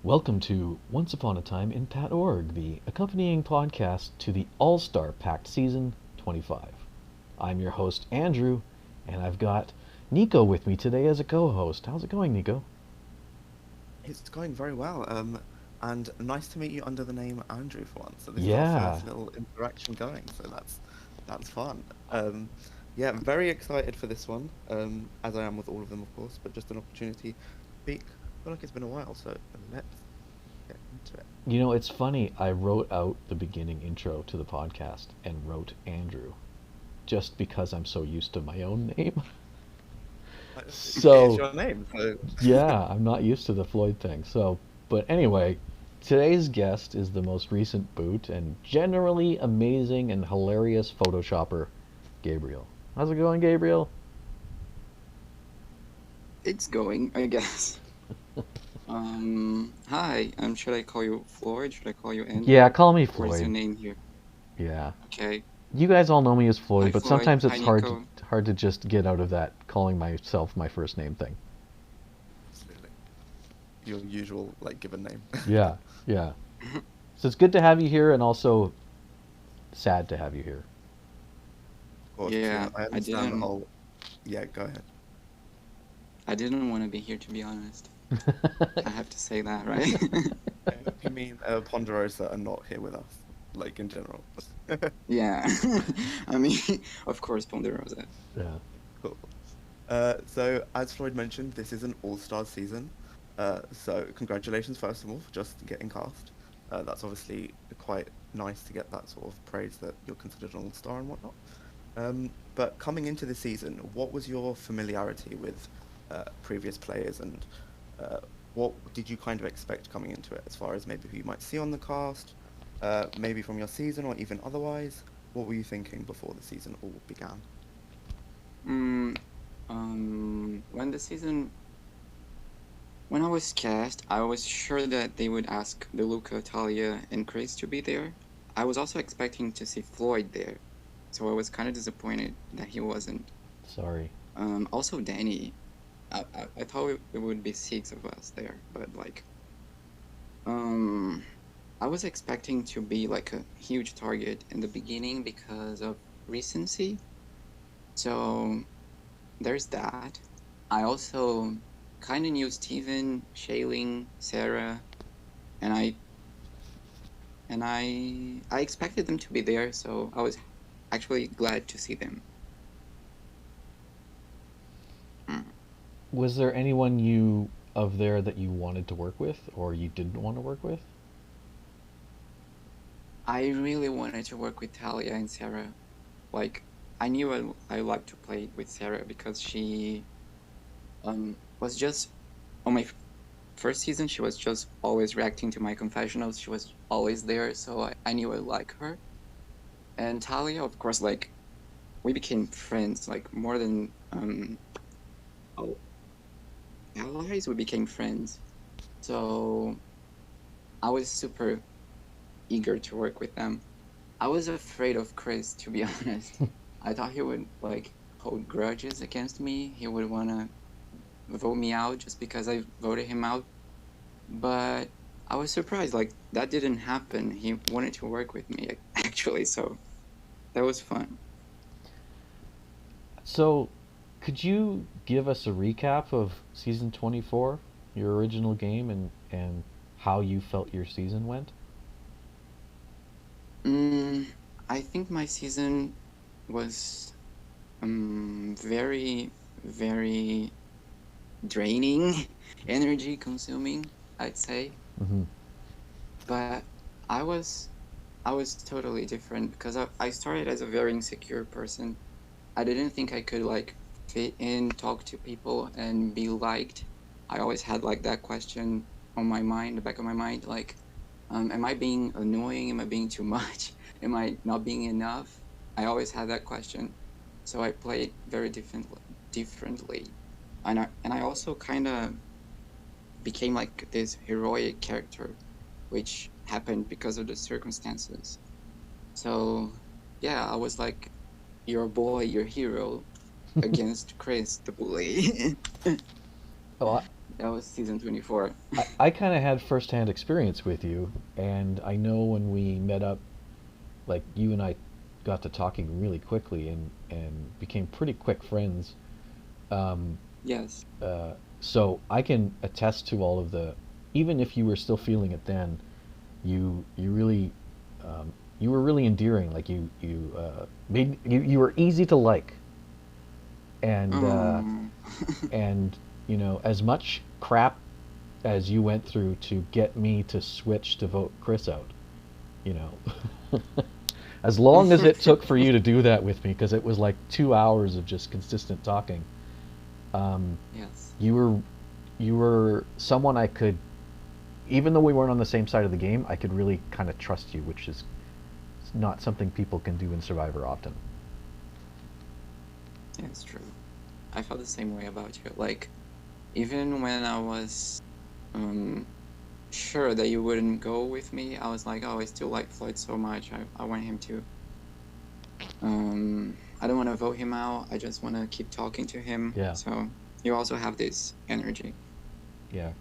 Welcome to Once Upon a Time in PatORG, the accompanying podcast to the All-Star Pact Season 25. I'm your host, Andrew, and I've got Nico with me today as a co-host. How's it going, Nico? It's going very well. And nice to meet you under the name Andrew for once. So this is our Yeah, first little interaction going, so that's fun. Yeah, I'm very excited for this one. As I am with all of them, of course, but just an opportunity to speak. I feel like it's been a while, so let's get into it. it's funny. I wrote out the beginning intro to the podcast and wrote Andrew just because I'm so used to my own name. It is So, your name, so yeah, I'm not used to the Floyd thing. But anyway, today's guest is the most recent boot and generally amazing and hilarious Photoshopper, Gabriel. How's it going, Gabriel? It's going, I guess. Hi, should I call you Floyd? Should I call you Yeah, Andrew? call me What is your Floyd. name here? Yeah. Okay. You guys all know me as Floyd, Hi, but Floyd. sometimes Hi, it's Nico. hard to just get out of that calling myself my first name thing. absolutely your usual like given name. Yeah, yeah. So it's good to have you here and also sad to have you here. Of course, yeah, Yeah, I I understand. didn't Yeah, go ahead. I didn't want to be here, to be honest. I have to say that, right? I hope you mean Ponderosa are not here with us, like in general. Yeah. I mean, of course, Ponderosa. Yeah. Cool. So as Floyd mentioned, this is an all-star season. So congratulations, first of all, for just getting cast. That's obviously quite nice to get that sort of praise that you're considered an all-star and whatnot. But coming into the season, what was your familiarity with previous players, and uh, what did you kind of expect coming into it, as far as maybe who you might see on the cast, maybe from your season or even otherwise? What were you thinking before the season all began? Mm, when the season when I was cast, I was sure that they would ask DeLuca, Talia, and Chris to be there. I was also expecting to see Floyd there, so I was kind of disappointed that he wasn't. Sorry. Also Danny. I thought it would be six of us there, but like, um, I was expecting to be like a huge target in the beginning because of recency. So there's that. I also kind of knew Steven, Shailene, Sarah, and I expected them to be there, so I was actually glad to see them. Mm. Was there anyone you of there that you wanted to work with or you didn't want to work with? I really wanted to work with Talia and Sarah. Like, I knew I liked to play with Sarah because she was just on my first season. She was just always reacting to my confessionals. She was always there, so I knew I like her. And Talia, of course, like we became friends, like more than oh, allies. We became friends, so I was super eager to work with them. I was afraid of Chris, to be honest. I thought he would like hold grudges against me. He would wanna vote me out just because I voted him out. But I was surprised, like that didn't happen. He wanted to work with me actually, so that was fun. So, could you give us a recap of season 24, your original game, and how you felt your season went? Mm, I think my season was very, very draining, energy consuming, I'd say. Mm-hmm. But I was I was totally different because I started as a very insecure person. I didn't think I could like fit in, talk to people, and be liked. I always had like that question on my mind, the back of my mind, like, am I being annoying? Am I being too much? Am I not being enough? I always had that question. So I played very differently. And I also kind of became like this heroic character, which happened because of the circumstances. So yeah, I was like your boy, your hero against Chris the bully. Oh, That was season 24. I kind of had firsthand experience with you, and I know when we met up, like you and I got to talking really quickly and became pretty quick friends. Um, Yes. so I can attest to all of the, even if you were still feeling it then, you really, you were really endearing. Like you were easy to like, and Oh. and you know, as much crap as you went through to get me to switch to vote Chris out, you know, as long as it took for you to do that with me, because it was like 2 hours of just consistent talking. Um, Yes. you were you were someone I could, even though we weren't on the same side of the game, I could really kind of trust you, which is not something people can do in Survivor often. Yeah, it's true. I felt the same way about you. Like, even when I was um sure that you wouldn't go with me, I was like, oh, I still like Floyd so much. I want him to. I don't want to vote him out. I just want to keep talking to him. Yeah, So you also have this energy. yeah.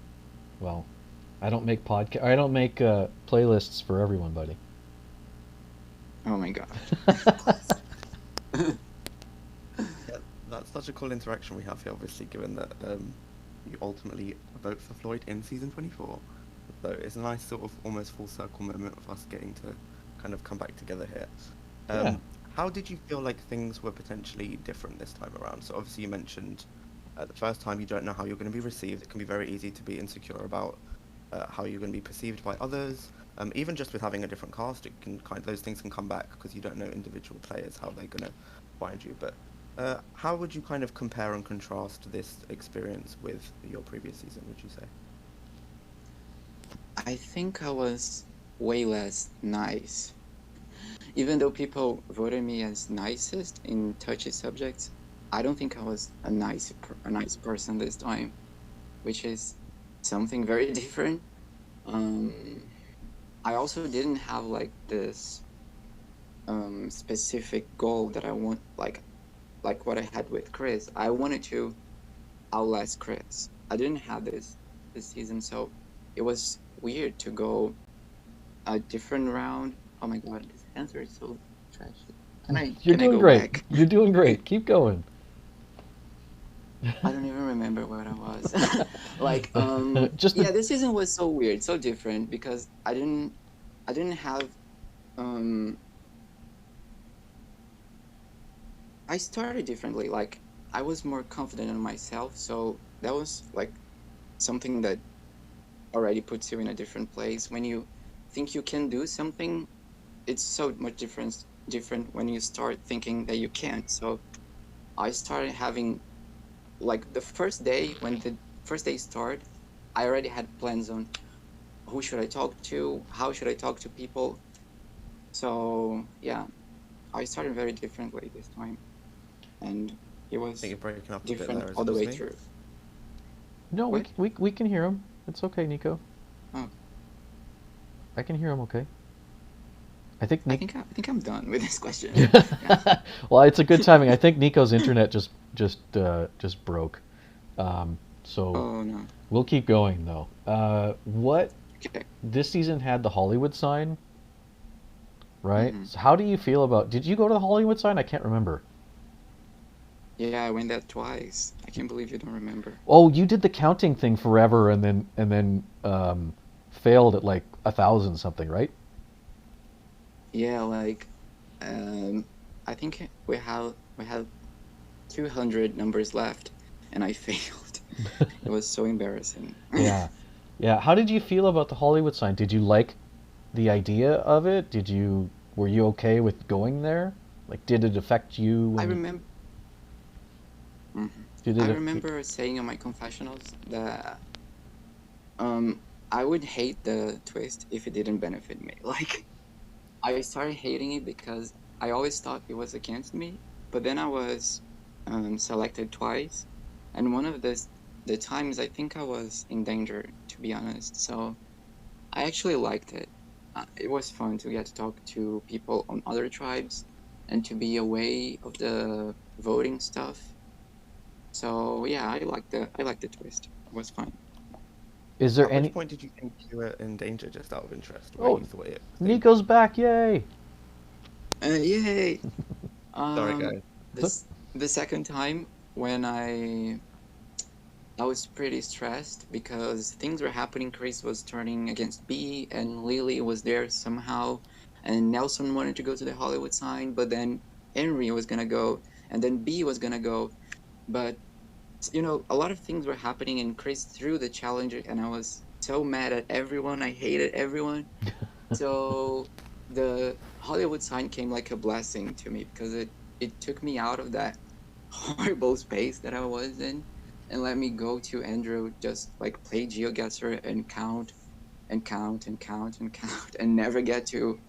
Well, I don't make playlists for everyone, buddy. Oh my God. Yeah, that's such a cool interaction we have here, obviously, given that you ultimately vote for Floyd in season 24. So it's a nice sort of almost full circle moment of us getting to kind of come back together here. Yeah. Um, how did you feel like things were potentially different this time around? So obviously you mentioned the first time you don't know how you're going to be received. It can be very easy to be insecure about how you're going to be perceived by others. Even just with having a different cast, it can those things can come back because you don't know individual players how they're going to find you. But how would you kind of compare and contrast this experience with your previous season? Would you say? I think I was way less nice. Even though people voted me as nicest in touchy subjects, I don't think I was a nice person this time, which is something very different. Um, I also didn't have like this specific goal that I want, like what I had with Chris. I wanted to outlast Chris. I didn't have this season, so it was weird to go a different round. Oh my God, this answer is so trashy. You're Can I doing go great. back? You're doing great. Keep going. I don't even remember what I was. Like, Just the yeah, this season was so weird, so different because I didn't have, um, I started differently. Like, I was more confident in myself, so that was like something that already puts you in a different place. When you think you can do something, it's so much different when you start thinking that you can't. So I started having, like, the first day, when the first day started, I already had plans on who should I talk to, how should I talk to people. So yeah, I started very differently this time, and it I think was you're breaking up a bit different there. Is all it the just way me? through. no, What? we can hear him. It's okay, Nico. Oh, I can hear him. Okay. I think Nick. I think I'm done with this question. Yeah. Well, it's a good timing. I think Nico's internet just broke. So Oh no. we'll keep going though. What Okay. this season had the Hollywood sign, right? Mm-hmm. So how do you feel about? Did you go to the Hollywood sign? I can't remember. Yeah, I went there twice. I can't believe you don't remember. Oh, you did the counting thing forever, and then failed at like 1,000 something, right? Yeah, like, um, I think we had 200 numbers left, and I failed. It was so embarrassing. Yeah, yeah. How did you feel about the Hollywood sign? Did you like the idea of it? Were you okay with going there? Like, did it affect you I when you remember, did I it? remember saying on my confessionals that um I would hate the twist if it didn't benefit me. Like, I started hating it because I always thought it was against me, but then I was selected twice, and one of the times I think I was in danger, to be honest. So I actually liked it. It was fun to get to talk to people on other tribes and to be away of the voting stuff. So yeah, I liked the twist. It was fun. Is there At which any? point did you think you were in danger, just out of interest, where Oh, you thought it was dangerous? Nico's back! Yay! Yay! Sorry, Um, guys. So, this the second time when I was pretty stressed because things were happening. Chris was turning against B, and Lily was there somehow, and Nelson wanted to go to the Hollywood sign, but then Henry was gonna go, and then B was gonna go, but a lot of things were happening, and Chris threw the challenge, and I was so mad at everyone. I hated everyone. So the Hollywood sign came like a blessing to me because it took me out of that horrible space that I was in and let me go to Andrew, just like play GeoGuessr and count and count and count and count and never get to,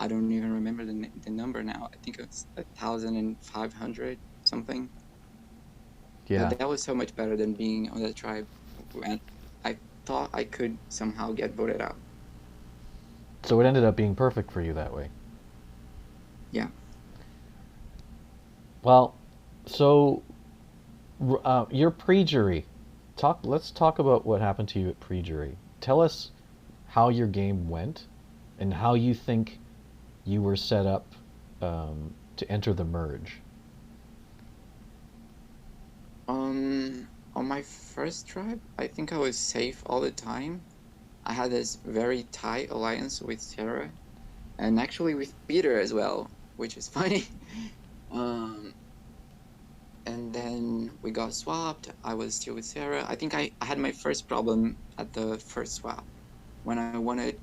I don't even remember the number now. I think it's 1,500 something. yeah. That was so much better than being on the tribe when I thought I could somehow get voted out. So it ended up being perfect for you that way. Yeah. Well, so your pre-jury. Let's talk about what happened to you at pre-jury. Tell us how your game went, and how you think you were set up to enter the merge. On my first tribe, I think I was safe all the time. I had this very tight alliance with Sarah, and actually with Peter as well, which is funny. And then we got swapped. I was still with Sarah. I think I had my first problem at the first swap when I wanted,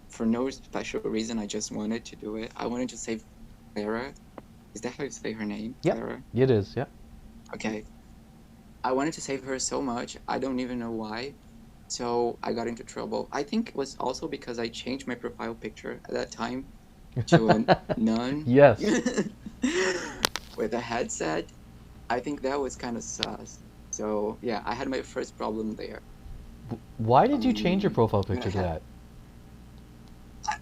for no special reason, I just wanted to do it. I wanted to save Clara. Is that how you say her name? Yep. Clara? It is, yep. Okay. I wanted to save her so much. I don't even know why. So I got into trouble. I think it was also because I changed my profile picture at that time to a nun. Yes. With a headset. I think that was kind of sus. So yeah, I had my first problem there. Why did you change your profile I mean, picture to that?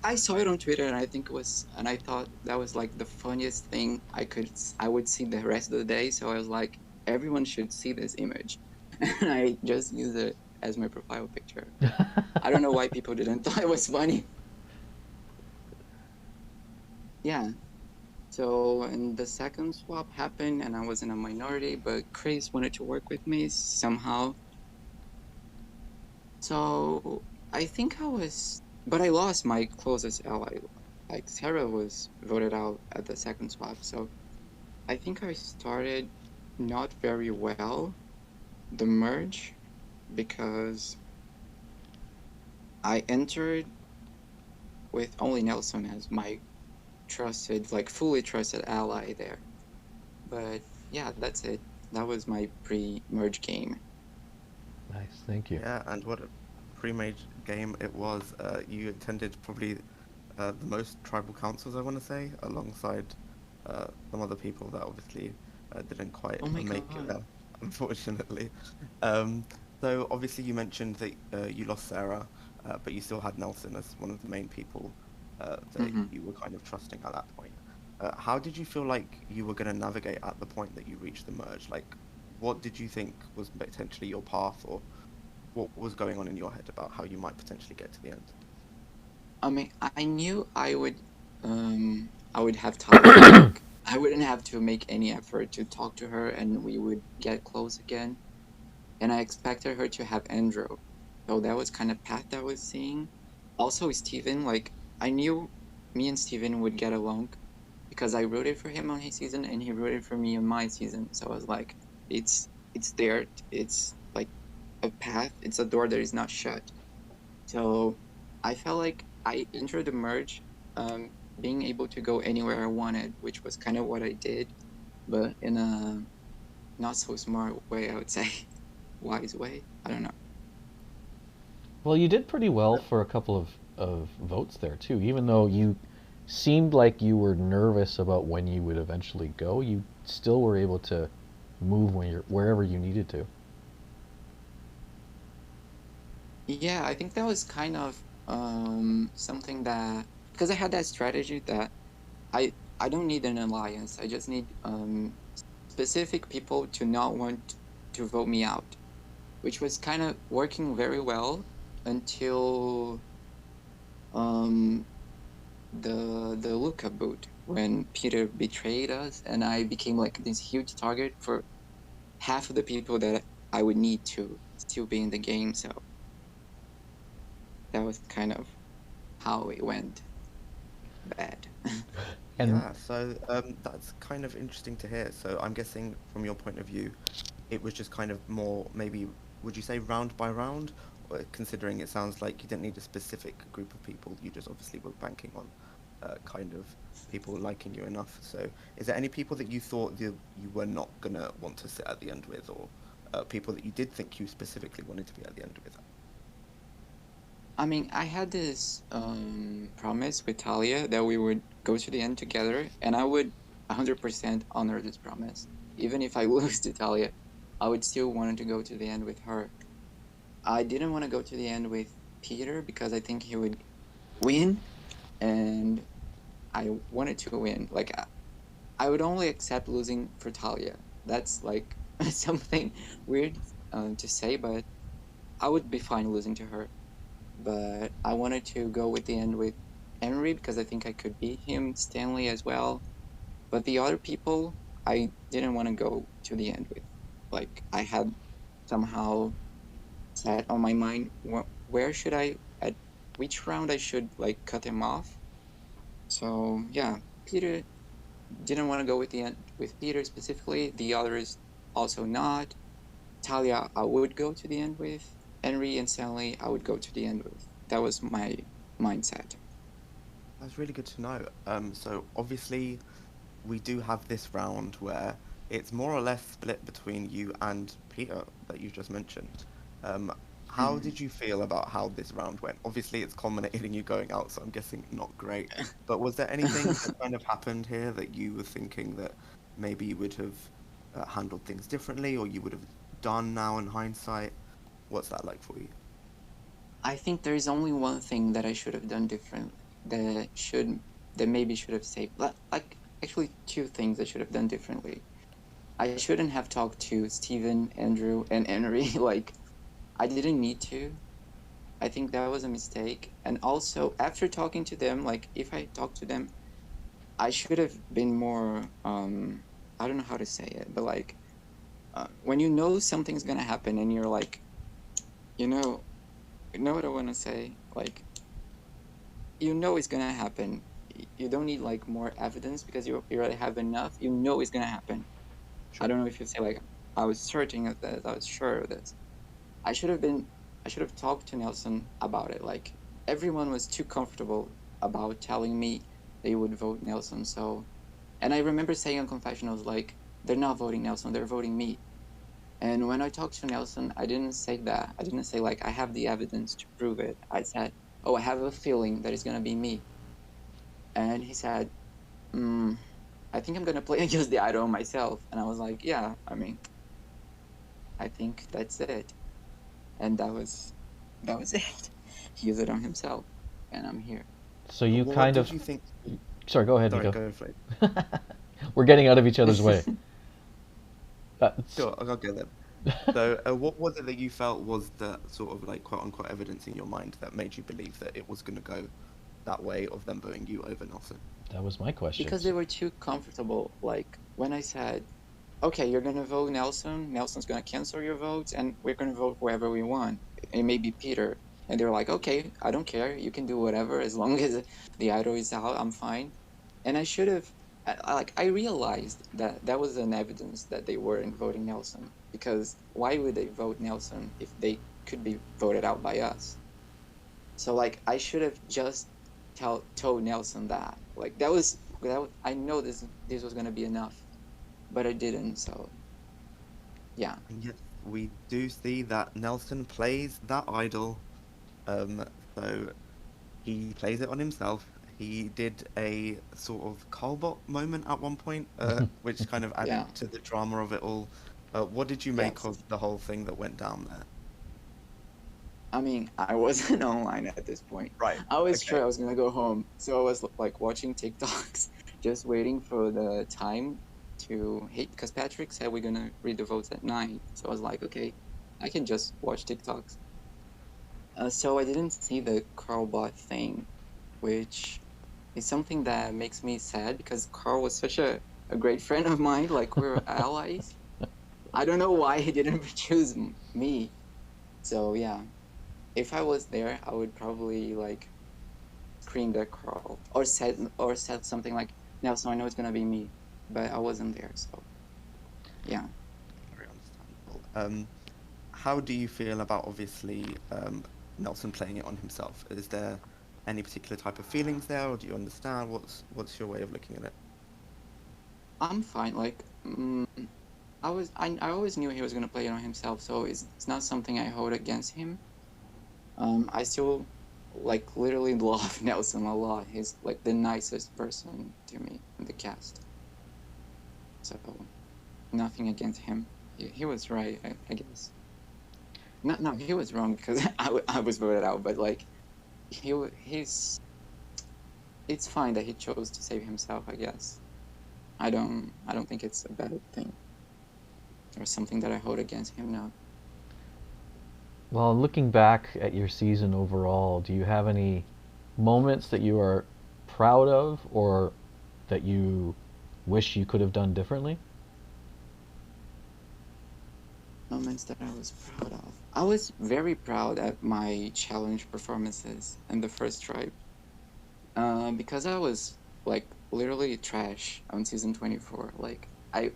I saw it on Twitter, and I think it was, and I thought that was like the funniest thing I would see the rest of the day. So I was like, everyone should see this image, and I just used it as my profile picture. I don't know why people didn't thought it was funny. Yeah. So, and the second swap happened, and I was in a minority, but Chris wanted to work with me somehow. So I think but I lost my closest ally. Like Sarah was voted out at the second swap. So I think I started not very well the merge because I entered with only Nelson as my trusted, like fully trusted ally there. But yeah, that's it. That was my pre-merge game. Nice, thank you. Yeah, and what a pre-made game it was. You attended probably the most tribal councils, I want to say, alongside some other people that obviously didn't quite Oh my make it God. there, unfortunately. Um, so obviously you mentioned that you lost Sarah, but you still had Nelson as one of the main people that Mm-hmm. you were kind of trusting at that point. How did you feel like you were going to navigate at the point that you reached the merge? Like, what did you think was potentially your path, or what was going on in your head about how you might potentially get to the end? I mean, I knew I would have Talia. Like, I wouldn't have to make any effort to talk to her, and we would get close again. And I expected her to have Andrew, so that was kind of path I was seeing. Also, Steven, like, I knew me and Steven would get along because I rooted for him on his season, and he rooted for me on my season. So I was like, it's there. It's like a path. It's a door that is not shut. So I felt like I entered the merge, being able to go anywhere I wanted, which was kind of what I did, but in a not so smart way, I would say. Wise way. I don't know. Well, you did pretty well for a couple of votes there too. Even though you seemed like you were nervous about when you would eventually go, you still were able to move wherever you needed to. Yeah, I think that was kind of something that, because I had that strategy that I don't need an alliance. I just need specific people to not want to vote me out. which was kind of working very well until um the lookup boot, when Peter betrayed us and I became like this huge target for half of the people that I would need to still be in the game. So that was kind of how it went bad. And Yeah, so that's kind of interesting to hear. So I'm guessing from your point of view, it was just kind of more maybe, would you say round by round? Or considering it sounds like you didn't need a specific group of people, you just obviously were banking on kind of people liking you enough. So is there any people that you thought you were not gonna want to sit at the end with, or people that you did think you specifically wanted to be at the end with? I mean, I had this promise with Talia that we would go to the end together, and I would 100% honor this promise. Even if I lose to Talia, I would still want to go to the end with her. I didn't want to go to the end with Peter because I think he would win, and I wanted to win. Like, I would only accept losing for Talia. That's like something weird to say, but I would be fine losing to her. But I wanted to go with the end with Henry because I think I could beat him, Stanley as well. But the other people, I didn't want to go to the end with. Like, I had somehow set on my mind where should I, at which round I should like cut him off. So yeah, Peter didn't want to go with the end with Peter specifically. The others also not. Talia, I would go to the end with. Henry and Stanley, I would go to the end with. That was my mindset. That's really good to know. So obviously we do have this round where it's more or less split between you and Peter that you just mentioned. Um, how did you feel about how this round went? Obviously, it's culminated in you going out, so I'm guessing not great. But was there anything that kind of happened here that you were thinking that maybe you would have handled things differently, or you would have done now in hindsight? What's that like for you? I think there is only one thing that I should have done differently. That maybe should have saved. Like actually, two things I should have done differently. I shouldn't have talked to Steven, Andrew, and Henry. Like, I didn't need to. I think that was a mistake. And also, after talking to them, like, if I talked to them, I should have been more, I don't know how to say it, but like, when you know something's gonna happen and you're like, you know what I want to say? Like, you know it's gonna happen. You don't need like more evidence because you already have enough. You know it's gonna happen. I don't know if you say like, I was certain of this, I was sure of this. I should have talked to Nelson about it. Like, everyone was too comfortable about telling me they would vote Nelson. So, and I remember saying on confessionals, like, they're not voting Nelson, they're voting me. And when I talked to Nelson, I didn't say that. I didn't say like, I have the evidence to prove it. I said, oh, I have a feeling that it's gonna be me. And he said, I think I'm gonna play against the idol myself. And I was like, yeah, I mean, I think that's it. And that was it. He used it on himself, and I'm here. so you What kind did of. you think? Sorry, go ahead, Sorry, Nico. go for it. We're getting out of each other's way. Sure, I'll go then. So, what was it that you felt was the sort of like quote unquote evidence in your mind that made you believe that it was going to go that way of them voting you over Nelson? That was my question. Because they were too comfortable. Like, when I said, okay, you're gonna vote Nelson, Nelson's gonna cancel your votes, and we're gonna vote whoever we want. It may be Peter. And they're like, okay, I don't care. You can do whatever as long as the idol is out. I'm fine. And I should have, I realized that that was an evidence that they weren't voting Nelson. Because why would they vote Nelson if they could be voted out by us? So like, I should have just told Nelson that. Like, I know this was gonna be enough, but I didn't. So yeah. And yet we do see that Nelson plays that idol. So he plays it on himself. He did a sort of Carlbot moment at one point, which kind of added Yeah. to the drama of it all. What did you make Yes. of the whole thing that went down there? I mean, I wasn't online at this point. Right. I was Okay. sure I was gonna go home, so I was like watching TikToks, just waiting for the time to hit. Because Patrick said we're gonna read the votes at 9, so I was like, okay, I can just watch TikToks. So I didn't see the Carl bot thing, which is something that makes me sad because Carl was such a great friend of mine. Like, we're allies. I don't know why he didn't choose me. So yeah, if I was there, I would probably like screamed at Carl or said something like, "No, so I know it's gonna be me," but I wasn't there, so yeah. Very understandable. How do you feel about obviously Nelson playing it on himself? Is there any particular type of feelings there, or do you understand? What's your way of looking at it? I'm fine. Like, I always knew he was gonna play it on himself, so it's not something I hold against him. I still like literally love Nelson a lot. He's like the nicest person to me in the cast, so nothing against him. He was right, I guess. No, he was wrong because I was voted out, but like he's it's fine that he chose to save himself, I guess. I don't think it's a bad thing or something that I hold against him now. Well, looking back at your season overall, do you have any moments that you are proud of or that you wish you could have done differently? Moments that I was proud of. I was very proud at my challenge performances in the first tribe. Because I was like literally trash on season 24. Like I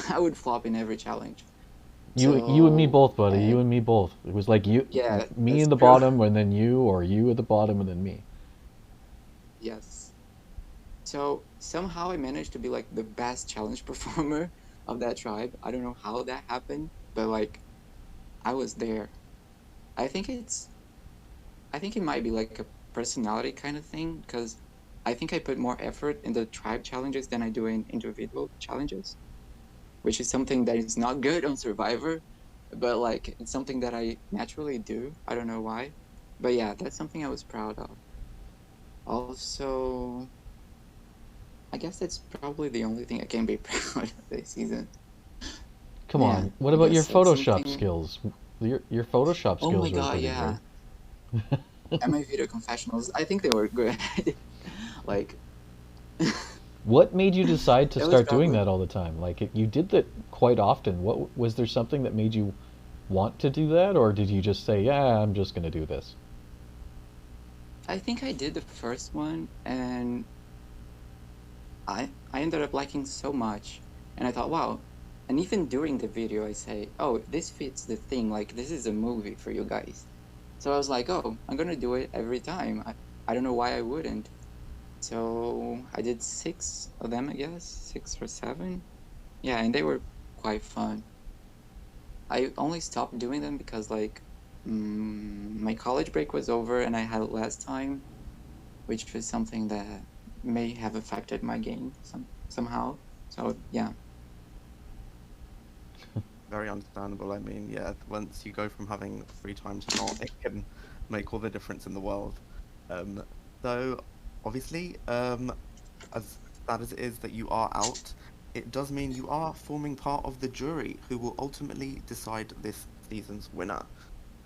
I would flop in every challenge. You and me So both, buddy. You and me both. It was like yeah, me that's in the true. bottom, and then you, or you at the bottom, and then me. Yes. So somehow I managed to be like the best challenge performer of that tribe. I don't know how that happened, but like I was there. I think I think it might be like a personality kind of thing because I think I put more effort in the tribe challenges than I do in individual challenges, which is something that is not good on Survivor, but like it's something that I naturally do. I don't know why. But yeah, that's something I was proud of. Also, I guess that's probably the only thing I can be proud of this season. Come Yeah, on. What I about your guess that's Photoshop something. skills? Your Photoshop Oh my skills were god, pretty yeah. good. And my video confessionals, I think they were good. Like, it What made you decide to was start doing probably. that all the time? Like you did that quite often. What was there something that made you want to do that, or did you just say, "Yeah, I'm just going to do this"? I think I did the first one, and I ended up liking so much, and I thought, wow. And even during the video, I say, oh, this fits the thing. Like, this is a movie for you guys. So I was like, oh, I'm gonna do it every time. I don't know why I wouldn't. So I did 6 of them, I guess, 6 or 7. Yeah, and they were quite fun. I only stopped doing them because like my college break was over and I had less time, which was something that may have affected my game somehow. So yeah. Very understandable. I mean, yeah, once you go from having free time to not, it can make all the difference in the world. Um, so obviously, as sad as it is that you are out, it does mean you are forming part of the jury who will ultimately decide this season's winner.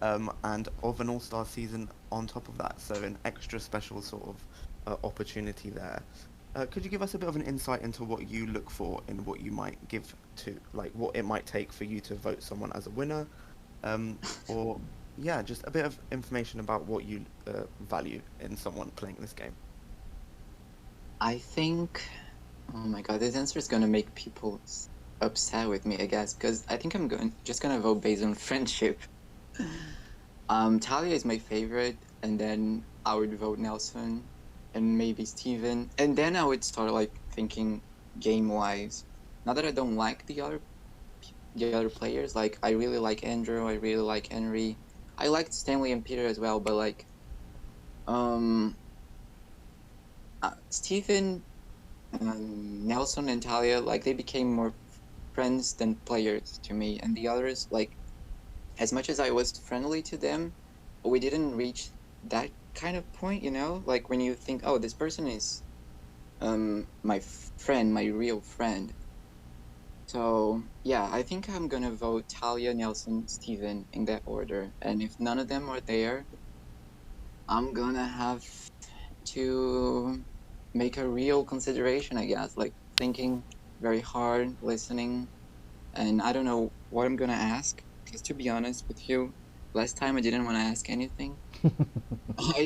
And of an all-star season on top of that, so an extra special sort of opportunity there. Could you give us a bit of an insight into what you look for in what you might give to, like, what it might take for you to vote someone as a winner, or yeah, just a bit of information about what you value in someone playing this game. I think, oh my god, this answer is gonna make people upset with me, I guess, because I think I'm just gonna vote based on friendship. Talia is my favorite, and then I would vote Nelson, and maybe Steven, and then I would start like thinking game-wise. Not that I don't like the other players, like I really like Andrew, I really like Henry, I liked Stanley and Peter as well, but like Steven, Nelson, and Talia, like they became more friends than players to me, and the others, like as much as I was friendly to them, we didn't reach that kind of point, you know? Like when you think, oh, this person is my friend, my real friend. So yeah, I think I'm gonna vote Talia, Nelson, Steven in that order. And if none of them are there, I'm gonna have to make a real consideration, I guess, like thinking very hard, listening, and I don't know what I'm gonna ask. Because to be honest with you, last time I didn't want to ask anything.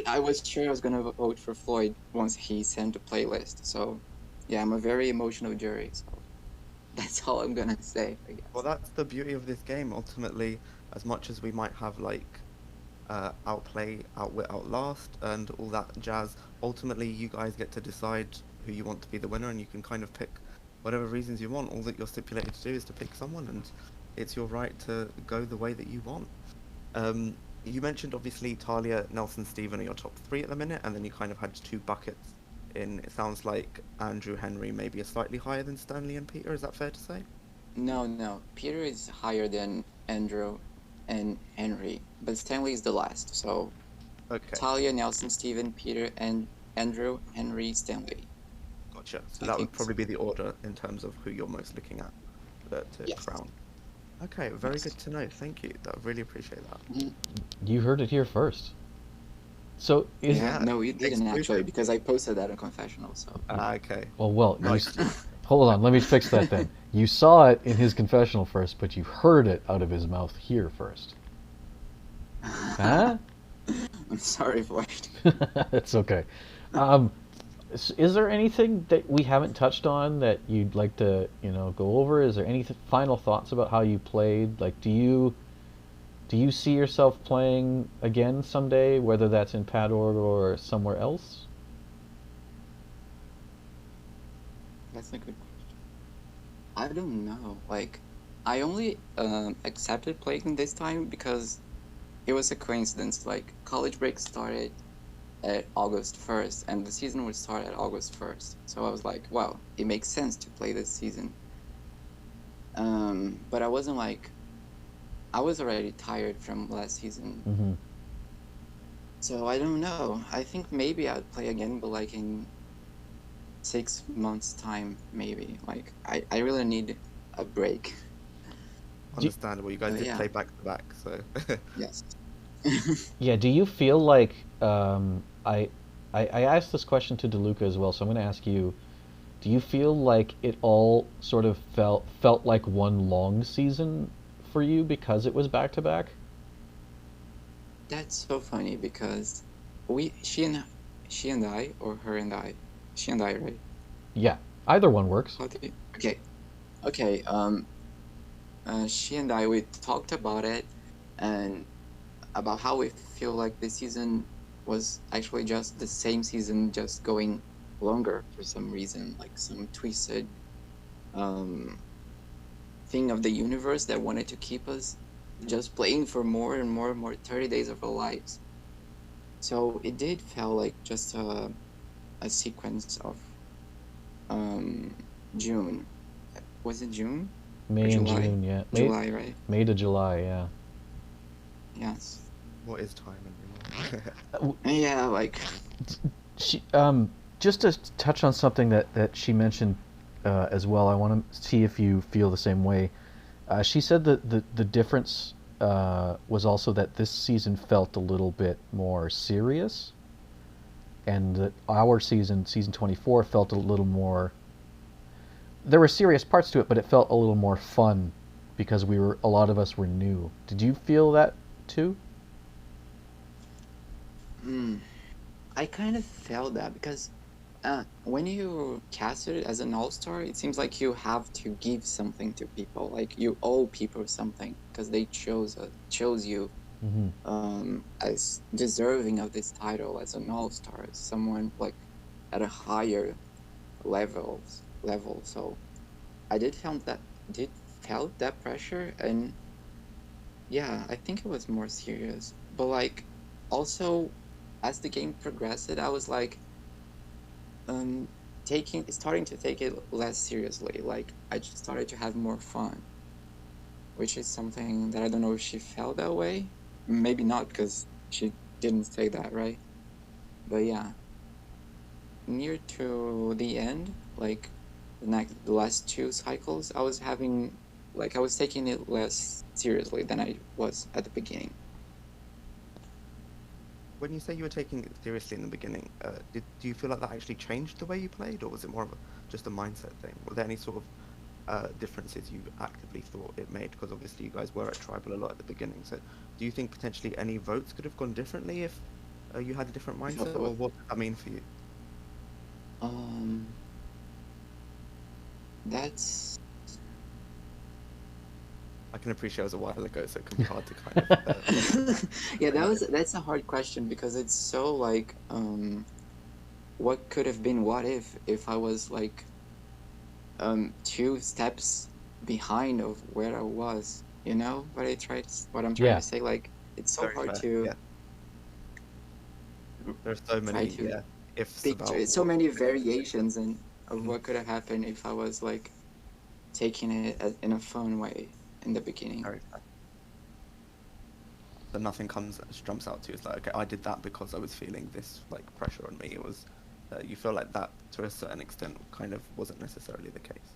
I was sure I was gonna vote for Floyd once he sent the playlist. So yeah, I'm a very emotional jury. So that's all I'm gonna say, I Well, guess. that's the beauty of this game. Ultimately, as much as we might have like outplay, outwit, outlast, and all that jazz, ultimately you guys get to decide who you want to be the winner, and you can kind of pick whatever reasons you want. All that you're stipulated to do is to pick someone, and it's your right to go the way that you want. You mentioned obviously Talia, Nelson, Steven are your top three at the minute, and then you kind of had two buckets in. It sounds like Andrew, Henry maybe are slightly higher than Stanley and Peter. Is that fair to say? No, no. Peter is higher than Andrew and Henry, but Stanley is the last. So Okay, Talia, Nelson, Steven, Peter, and Andrew, Henry, Stanley. gotcha. So I that would think so. probably be the order in terms of who you're most looking at to Yes. crown. Okay, very good Yes. to know. Thank you. I really appreciate that. Mhm. You heard it here first. So is Yeah, Yeah, no, you didn't actually, exclusive. because I posted that on confessional. So Okay. well, Nice. hold on, let me fix that then. You saw it in his confessional first, but you heard it out of his mouth here first. Huh? I'm sorry, Floyd. It's okay. Um, is there anything that we haven't touched on that you'd like to, go over? Is there any final thoughts about how you played? Like, do you see yourself playing again someday, whether that's in PatORG or somewhere else? That's a good question. I don't know. Like, I only accepted playing this time because it was a coincidence. Like, college break started at August 1st, and the season would start at August 1st. So I was like, wow, it makes sense to play this season. But I wasn't like, I was already tired from last season. Mm-hmm. So I don't know. I think maybe I'd play again, but like in 6 months' time, maybe. Like, I really need a break. Understandable. You guys did Yeah, play back to back, so yes. Yeah, do you feel like I asked this question to DeLuca as well, so I'm going to ask you, do you feel like it all sort of felt like one long season for you because it was back to back? That's so funny because she and I, or her and I, she and I, right? Yeah, either one works. How do you, okay, okay. She and I, we talked about it and about how we feel like this season was actually just the same season, just going longer for some reason, like some twisted um thing of the universe that wanted to keep us just playing for more and more and more 30 days of our lives. So it did feel like just a sequence of um June. Was it June or May and July? June, yeah. July, right? May to July, yeah. Yes. what is time anymore? Yeah, like She just to touch on something that she mentioned as well. I want to see if you feel the same way. She said that the difference was also that this season felt a little bit more serious, and that our season 24, felt a little more. There were serious parts to it, but it felt a little more fun because a lot of us were new. Did you feel that too? mm, I kind of felt that because when you cast it as an all-star, it seems like you have to give something to people. Like you owe people something because they chose you Mm-hmm. as deserving of this title as an all-star, as someone like at a higher level. So I did felt that pressure, and yeah, I think it was more serious. But like also as the game progressed, I was like um starting to take it less seriously. Like I just started to have more fun, which is something that I don't know if she felt that way. Maybe not because she didn't say that, right? But yeah, near to the end, like the last two cycles, I was taking it less seriously than I was at the beginning. When you say you were taking it seriously in the beginning, do you feel like that actually changed the way you played, or was it more of just a mindset thing? Were there any sort of differences you actively thought it made? Because obviously you guys were at Tribal a lot at the beginning. So do you think potentially any votes could have gone differently if you had a different mindset, or what does that mean for you? That's I can appreciate it was a while ago, so it can be hard to kind of. yeah, that's a hard question because it's so like what could have been what if I was like 2 steps behind of where I was, you know? What I'm trying Yeah. to say, like it's so Very hard fair, to yeah. There's so many to ifs picture. about It's so what many could have happened. variations and of Mhm. what could have happened if I was like taking it in a fun way in the beginning. Very fair. So nothing jumps out to you. It's like, okay, I did that because I was feeling this like pressure on me. It was you feel like that to a certain extent kind of wasn't necessarily the case.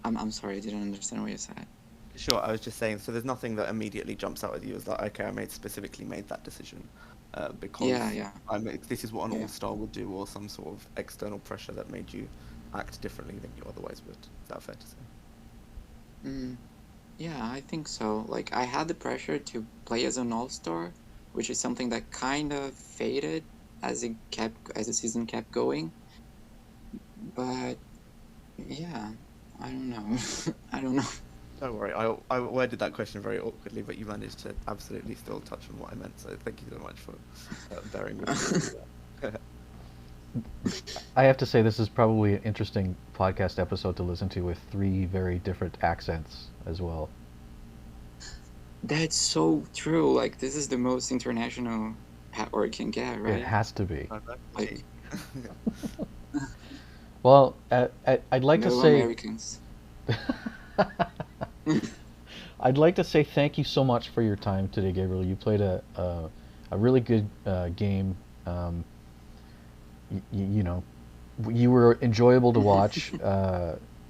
I'm sorry, I didn't understand what you said. Sure, I was just saying. So there's nothing that immediately jumps out at you as like, okay, I specifically made that decision because Yeah. this is what an Yeah. all-star would do, or some sort of external pressure that made you act differently than you otherwise would. Is that fair to say? Yeah, I think so. Like I had the pressure to play as an all-star, which is something that kind of faded as the season kept going. But yeah, I don't know. I don't know. Don't worry, I worded that question very awkwardly, but you managed to absolutely still touch on what I meant. So thank you so much for bearing with me. I have to say this is probably an interesting podcast episode to listen to with 3 very different accents as well. That's so true. Like this is the most international PatORG can get, right? It has to be. Like Well, I'd like to no say Americans. I'd like to say thank you so much for your time today, Gabriel. You played a really good game. You know, you were enjoyable to watch,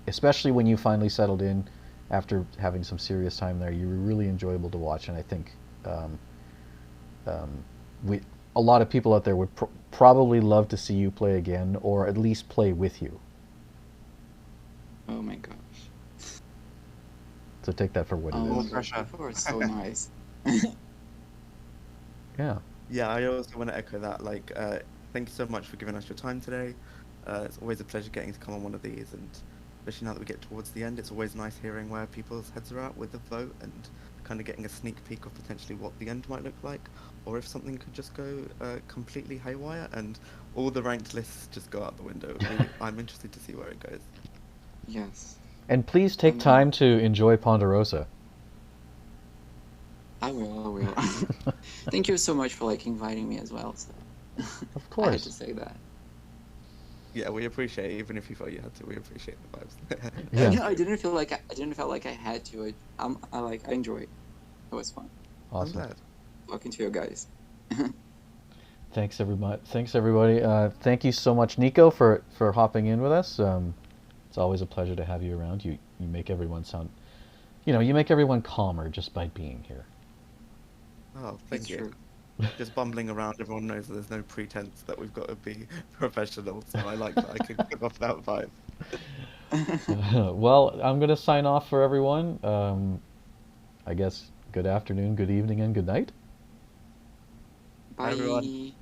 especially when you finally settled in after having some serious time there. You were really enjoyable to watch, and I think we a lot of people out there would probably love to see you play again, or at least play with you. Oh my gosh. So take that for what it Oh my is. gosh, people are so nice. Yeah. Yeah, I also want to echo that. Like, thank you so much for giving us your time today. It's always a pleasure getting to come on one of these, and especially now that we get towards the end, it's always nice hearing where people's heads are at with the vote and kind of getting a sneak peek of potentially what the end might look like, or if something could just go completely haywire and all the ranked lists just go out the window. I'm interested to see where it goes. Yes. And please take time to enjoy Ponderosa. I will. Thank you so much for like inviting me as well. So. Of course. I had to say that. Yeah, we appreciate it, even if you felt you had to. We appreciate the vibes. Yeah. No, I didn't feel like I had to. I enjoyed it. It was fun. Awesome. I'm glad. Talking to you guys. Thanks everybody. Thank you so much, Nico, for hopping in with us. It's always a pleasure to have you around. You make everyone you make everyone calmer just by being here. Oh, thank you. True. Just bumbling around, everyone knows that there's no pretense that we've got to be professional, so I like that I can give off that vibe. Well, I'm going to sign off for everyone. I guess good afternoon, good evening, and good night. Bye. Everyone.